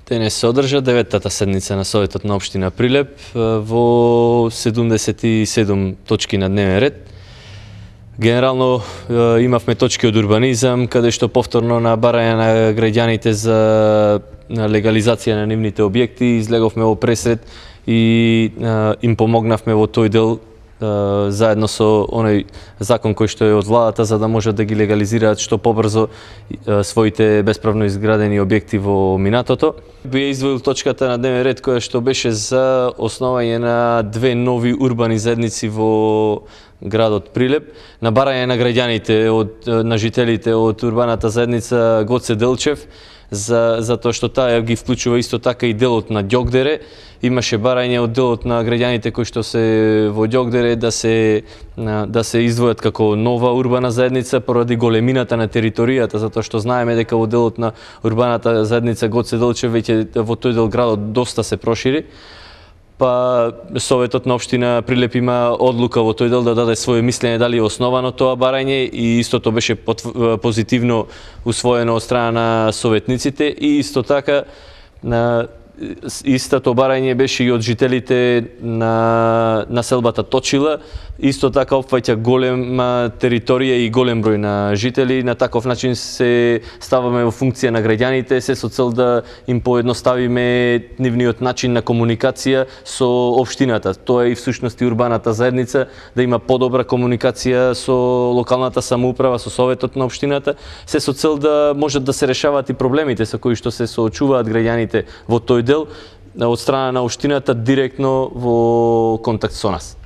Денес се одржа 9-тата седница на Советот на општина Прилеп во 77 точки на дневен ред. Генерално имавме точки од урбанизам, каде што повторно на барање на граѓаните за легализација на нивните објекти излеговме во пресред и им помогнавме во тој дел заедно со оној закон кој што е од владата, за да можат да ги легализираат што побрзо своите бесправно изградени објекти во минатото. Би издвоил точката на дневен ред која што беше за основање на две нови урбани заедници во градот Прилеп, на барање на граѓаните, на жителите од урбаната заедница Гоце Делчев, затоа што таа ги вклучува исто така и делот на Ѓокдере. Имаше барање од делот на граѓаните кои што се во Ѓокдере да се издвојат како нова урбана заедница поради големината на територијата, затоа што знаеме дека во делот на урбаната заедница Гоце Делчев веќе во тој дел градот доста се прошири. Па Советот на општина Прилеп има одлука во тој дел да даде своје мислење дали е основано тоа барање и истото беше позитивно усвоено од страна на советниците и исто така истото барање беше и од жителите на населбата Точила. Исто така опфаќа голема територија и голем број на жители. На таков начин се ставаме во функција на граѓаните, се со цел да им поедноставиме нивниот начин на комуникација со општината. Тоа е и всушност и урбаната заедница, да има подобра комуникација со локалната самоуправа, со Советот на општината, се со цел да можат да се решаваат и проблемите со кои што се соочуваат граѓаните во тој дел од страна на општината директно во контакт со нас.